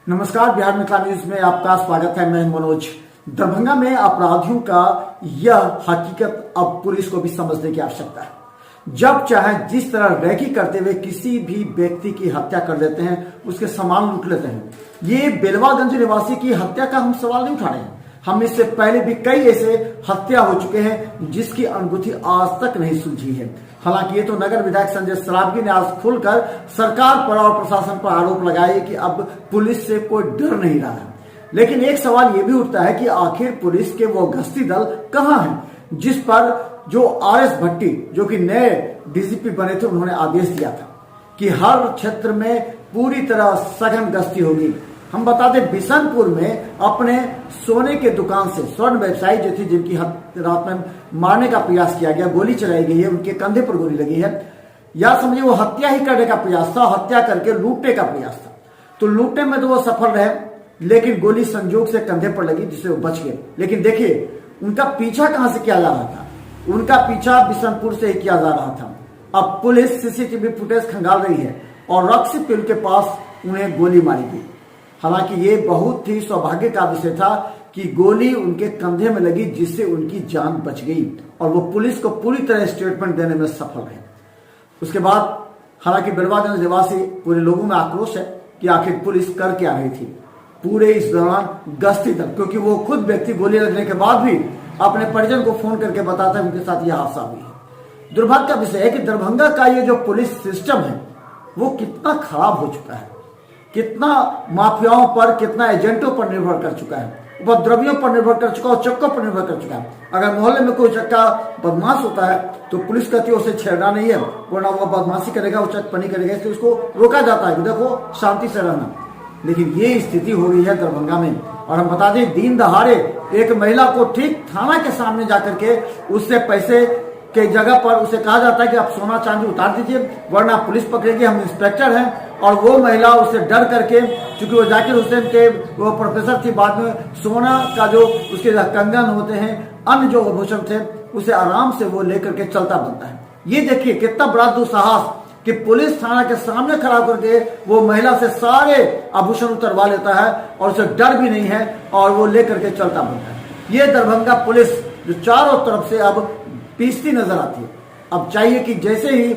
नमस्कार, बिहार मिथिला न्यूज में आपका स्वागत है। मैं मनोज। दरभंगा में अपराधियों का यह हकीकत अब पुलिस को भी समझने की आवश्यकता है। जब चाहे जिस तरह रैकी करते हुए किसी भी व्यक्ति की हत्या कर देते हैं, उसके सामान लूट लेते हैं। ये बेलवागंज निवासी की हत्या का हम सवाल नहीं उठा रहे हैं। हम इससे पहले भी कई ऐसे हत्या हो चुके हैं जिसकी अनगुथी आज तक नहीं सुलझी है। हालांकि ये तो नगर विधायक संजय सरावगी ने आज खुलकर सरकार पर और प्रशासन पर आरोप लगाए कि अब पुलिस से कोई डर नहीं रहा है। लेकिन एक सवाल ये भी उठता है कि आखिर पुलिस के वो गश्ती दल कहां हैं, जिस पर जो आर.एस. भट्टी, जो कि नए डीजीपी बने थे, उन्होंने आदेश दिया था कि हर क्षेत्र में पूरी तरह सघन गश्ती होगी। हम बता दें, बिशनपुर में अपने सोने के दुकान से स्वर्ण व्यवसायी जो थी, जिनकी रात में मारने का प्रयास किया गया, गोली चलाई गई है, उनके कंधे पर गोली लगी है, या समझिए वो हत्या ही करने का प्रयास था, हत्या करके लूटने का प्रयास था। तो लूटने में तो वो सफल रहे, लेकिन गोली संजोग से कंधे पर लगी जिससे वो बच गए। लेकिन देखिए, उनका पीछा कहां से किया जा रहा था? उनका पीछा बिशनपुर से ही किया जा रहा था। अब पुलिस सीसीटीवी फुटेज खंगाल रही है और रक्सी पुल के पास उन्हें गोली मारी गई। हालांकि ये बहुत ही सौभाग्य का विषय था कि गोली उनके कंधे में लगी, जिससे उनकी जान बच गई और वो पुलिस को पूरी तरह स्टेटमेंट देने में सफल रहे। उसके बाद हालांकि बेलवागंज निवासी पूरे लोगों में आक्रोश है कि आखिर पुलिस कर क्या रही थी पूरे इस दौरान गश्ती दल, क्योंकि वो खुद व्यक्ति गोली लगने के बाद भी अपने परिजन को फोन करके बताता है उनके साथ यह हादसा हुई है। दुर्भाग्य का विषय है कि दरभंगा का ये जो पुलिस सिस्टम है वो कितना खराब हो चुका है, कितना माफियाओं पर, कितना एजेंटों पर निर्भर कर चुका है, उपद्रवियों पर निर्भर कर चुका है और चक्कों पर निर्भर कर चुका है। अगर मोहल्ले में कोई चक्का बदमाश होता है तो पुलिस कहती है उसे छेड़ना नहीं है, वरना वो बदमाशी करेगा, वो चकपनी करेगा, इसलिए उसको रोका जाता है कि देखो शांति से रहना। लेकिन ये स्थिति हो रही है दरभंगा में। और हम बता दें, दिन दहाड़े एक महिला को ठीक थाना के सामने जाकर के उससे पैसे के जगह पर उसे कहा जाता है कि आप सोना चांदी उतार दीजिए, वरना पुलिस पकड़ेगी, हम इंस्पेक्टर हैं। और वो महिला उससे डर करके, चूंकि वो जाकिर हुसैन के वो प्रोफेसर थी, बाद में सोना का जो उसके कंगन होते हैं, अन्य जो आभूषण थे, उसे आराम से वो लेकर के चलता बनता है। ये देखिए कितना बड़ा दुस्साहस कि पुलिस थाना के सामने खड़ा करके वो महिला से सारे आभूषण उतरवा लेता है और उसे डर भी नहीं है और वो लेकर के चलता बनता है। ये दरभंगा पुलिस जो चारों तरफ से अब पीसती नजर आती है। अब चाहिए कि जैसे ही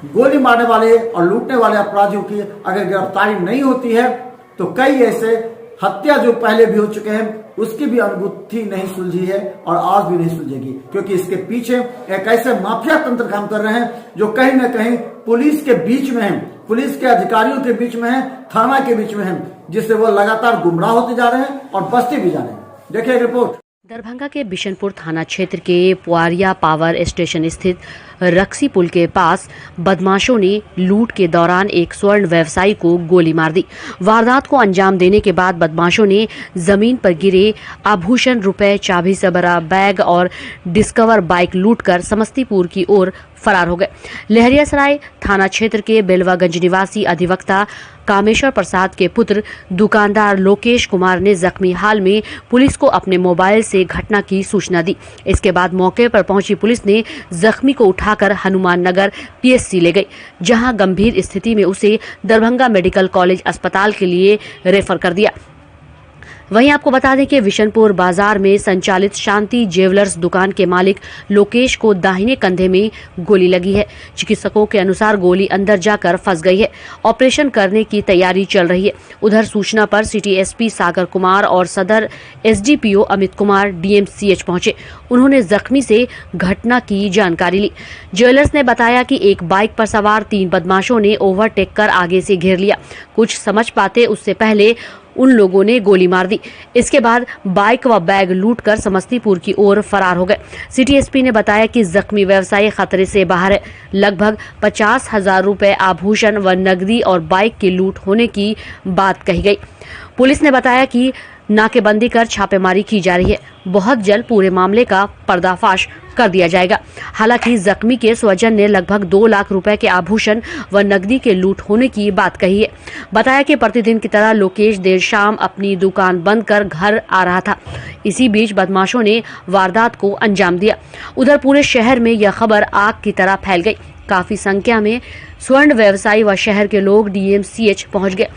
गोली मारने वाले और लूटने वाले अपराधियों की अगर गिरफ्तारी नहीं होती है तो कई ऐसे हत्या जो पहले भी हो चुके हैं उसकी भी अनगुत्थी नहीं सुलझी है और आज भी नहीं सुलझेगी, क्योंकि इसके पीछे एक ऐसे माफिया तंत्र काम कर रहे हैं जो कहीं ना कहीं पुलिस के बीच में है, पुलिस के अधिकारियों के बीच में है, थाना के बीच में है, जिससे वो लगातार गुमराह होते जा रहे हैं और बचते भी जा रहे हैं। देखिए रिपोर्ट। दरभंगा के बिशनपुर थाना क्षेत्र के पुआरिया पावर स्टेशन स्थित रक्सी पुल के पास बदमाशों ने लूट के दौरान एक स्वर्ण व्यवसायी को गोली मार दी। वारदात को अंजाम देने के बाद बदमाशों ने जमीन पर गिरे आभूषण, रुपए, चाबी से भरा बैग और डिस्कवर बाइक लूटकर समस्तीपुर की ओर फरार हो गए। लहरियासराय थाना क्षेत्र के बेलवागंज निवासी अधिवक्ता कामेश्वर प्रसाद के पुत्र दुकानदार लोकेश कुमार ने जख्मी हाल में पुलिस को अपने मोबाइल से घटना की सूचना दी। इसके बाद मौके पर पहुंची पुलिस ने जख्मी को उठाकर हनुमान नगर पीएचसी ले गई, जहां गंभीर स्थिति में उसे दरभंगा मेडिकल कॉलेज अस्पताल के लिए रेफर कर दिया। वहीं आपको बता दें कि विशनपुर बाजार में संचालित शांति ज्वेलर्स दुकान के मालिक लोकेश को दाहिने कंधे में गोली लगी है। चिकित्सकों के अनुसार गोली अंदर जाकर फंस गई है। ऑपरेशन करने की तैयारी चल रही है। उधर सूचना पर सिटी एसपी सागर कुमार और सदर एसडीपीओ अमित कुमार डीएमसीएच पहुंचे। उन्होंने जख्मी से घटना की जानकारी ली। ज्वेलर्स ने बताया कि एक बाइक पर सवार 3 बदमाशों ने ओवरटेक कर आगे से घेर लिया। कुछ समझ पाते उससे पहले उन लोगों ने गोली मार दी। इसके बाद बाइक व बैग लूटकर समस्तीपुर की ओर फरार हो गए। सिटी एसपी ने बताया कि जख्मी व्यवसायी खतरे से बाहर है। लगभग 50,000 रुपए आभूषण व नकदी और बाइक की लूट होने की बात कही गई। पुलिस ने बताया कि नाकेबंदी कर छापेमारी की जा रही है। बहुत जल्द पूरे मामले का पर्दाफाश कर दिया जाएगा। हालांकि जख्मी के स्वजन ने लगभग 2 लाख रुपए के आभूषण व नकदी के लूट होने की बात कही है। बताया कि प्रतिदिन की तरह लोकेश देर शाम अपनी दुकान बंद कर घर आ रहा था। इसी बीच बदमाशों ने वारदात को अंजाम दिया। उधर पूरे शहर में यह खबर आग की तरह फैल गई। काफी संख्या में स्वर्ण व्यवसायी व शहर के लोग डीएमसीएच पहुंच गए।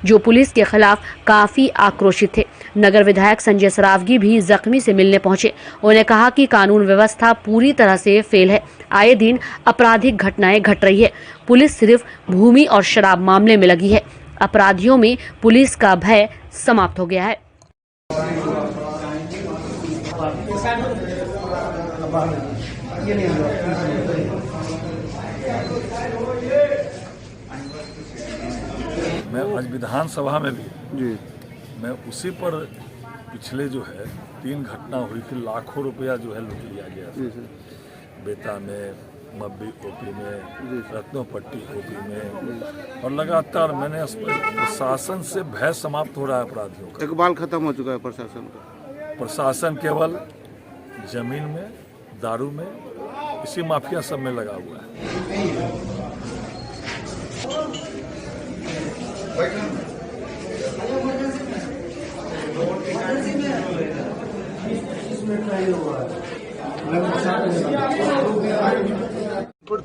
जो पुलिस के खिलाफ काफी आक्रोशित थे। नगर विधायक संजय सरावगी भी जख्मी से मिलने पहुंचे। उन्होंने कहा कि कानून व्यवस्था पूरी तरह से फेल है। आए दिन आपराधिक घटनाएं घट रही है। पुलिस सिर्फ भूमि और शराब मामले में लगी है। अपराधियों में पुलिस का भय समाप्त हो गया है। मैं आज विधानसभा में भी जी मैं उसी पर पिछले जो है 3 घटना हुई थी। लाखों रुपया जो है लूट लिया गया था। बेता में, मब्बी ओपी में, रत्नोपट्टी ओपी में, और लगातार मैंने प्रशासन से भय समाप्त हो रहा है अपराधियों का। इकबाल खत्म हो चुका है प्रशासन का। प्रशासन केवल जमीन में, दारू में, इसी माफिया सब में लगा हुआ है।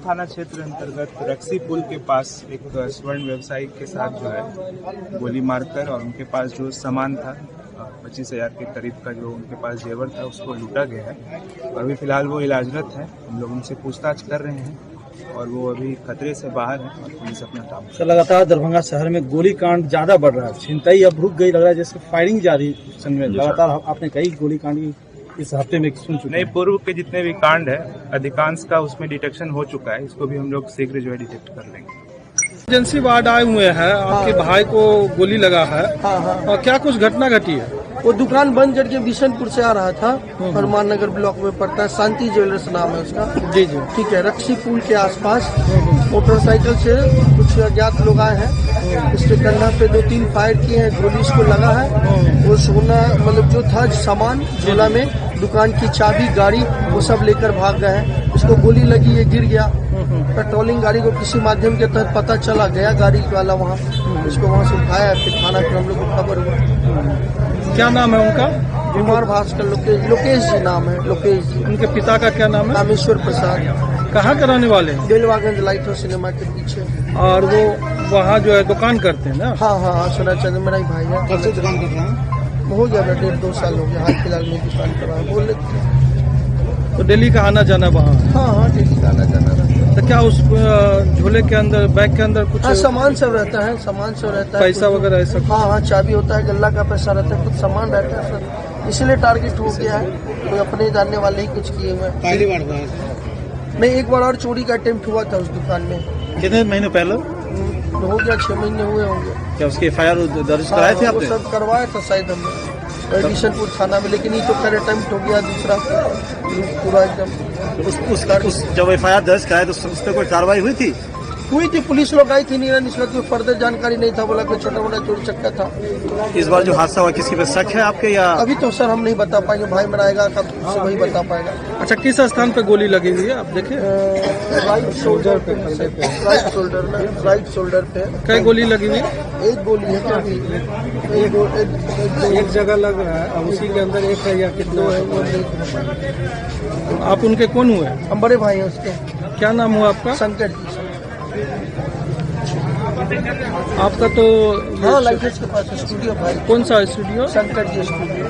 थाना क्षेत्र अंतर्गत रक्सी पुल के पास एक स्वर्ण व्यवसायी के साथ जो है गोली मारकर और उनके पास जो सामान था 25,000 के करीब का जो उनके पास जेवर था उसको लूटा गया है। और अभी फिलहाल वो इलाजरत है। हम लोग उनसे पूछताछ कर रहे हैं और वो अभी खतरे से बाहर है और पुलिस अपना काम कर। लगातार दरभंगा शहर में गोली कांड ज्यादा बढ़ रहा है। छिनताई अब रुक गई, लग रहा है जैसे फायरिंग जारी में। लगातार आपने कई गोली कांड इस हफ्ते में सुन चुके नहीं, पूर्व के जितने भी कांड है अधिकांश का उसमें डिटेक्शन हो चुका है। इसको भी हम लोग शीघ्र जो है डिटेक्ट कर लेंगे। एजेंसी वार्ड आए हुए हैं, आपके भाई को गोली लगा है। और क्या कुछ घटना घटी है? वो दुकान बंद करके बिशनपुर से आ रहा था, हनुमान नगर ब्लॉक में पड़ता है, शांति ज्वेलर्स नाम है उसका। जी जी, ठीक है। रक्सी पुल के आसपास मोटरसाइकिल से कुछ अज्ञात लोग आए हैं। इसके कंधा पे 2-3 फायर किए हैं, गोली इसको लगा है। वो सोना मतलब जो था सामान झोला में, दुकान की चाबी, गाड़ी, वो सब लेकर भाग गए हैं। इसको गोली लगी, ये गिर गया। पेट्रोलिंग गाड़ी को किसी माध्यम के तहत पता चला, गया गाड़ी वाला वहाँ, उसको वहाँ से उठाया। फिर थाना फिर हम लोग को खबर हुआ। क्या नाम है उनका? कुमार भास्कर, लोकेश जी नाम है, लोकेश जी। उनके पिता का क्या नाम है? रामेश्वर प्रसाद। कहाँ के रहने वाले हैं? बेलवागंज लाइट हाउस सिनेमा के पीछे। और वो वहाँ जो है दुकान करते हैं ना? हाँ हाँ, सोना चंद मेरा ही भाई है। कब से दुकान कर रहे हैं? हो गया, 1.5-2 साल हो गया। हाल फिलहाल में दुकान कर रहा है। बोल रहे तो डेली का आना जाना वहाँ? हाँ हाँ, डेली का आना जाना रहता है। तो क्या उस झोले के अंदर, बैग के अंदर कुछ सामान सब रहता है, सामान सब रहता है, पैसा वगैरह ऐसा? हाँ हाँ, चाबी होता है, गल्ला का पैसा रहता है, कुछ सामान रहता है सर। इसलिए टारगेट हो गया है। कोई अपने जानने वाले ही कुछ किए हुए। पहली बार नहीं, एक बार और चोरी का अटेम्प्ट हुआ था उस दुकान में। कितने महीने पहले? हो गया, 6 महीने हुए होंगे। क्या उसके FIR दर्ज कराए थे आपने? सब करवाया था शायद हमने बिशनपुर थाना में, लेकिन ये तो खैर अटेम्प्ट हो गया दूसरा पूरा एकदम। जब FIR दर्ज कराए तो उस पर कोई कार्रवाई हुई थी? हुई थी, पुलिस लोग आई थी नीरा निस्बत में, फर्दर जानकारी नहीं था, बोला कोई छोटा मोटा चोरी चक्का था। इस बार जो हादसा हुआ किसी पे शक है आपके या? अभी तो सर हम नहीं बता पाएंगे, भाई मेरा आएगा तब से वही बता पाएगा। अच्छा, किस स्थान पे गोली लगी हुई है आप देखे? राइट शोल्डर पे, राइट शोल्डर में, राइट शोल्डर पे। कई गोली लगी हुई? एक गोली है क्या? एक जगह लग रहा है, अब उसी के अंदर एक है या कितना है? आप उनके कौन हुए? हम बड़े भाई हैं उसके। क्या नाम हुआ आपका? शंकर जी। आपका तो हाँ, लाइसेंस के पास स्टूडियो भाई। कौन सा स्टूडियो? शंकर जी स्टूडियो।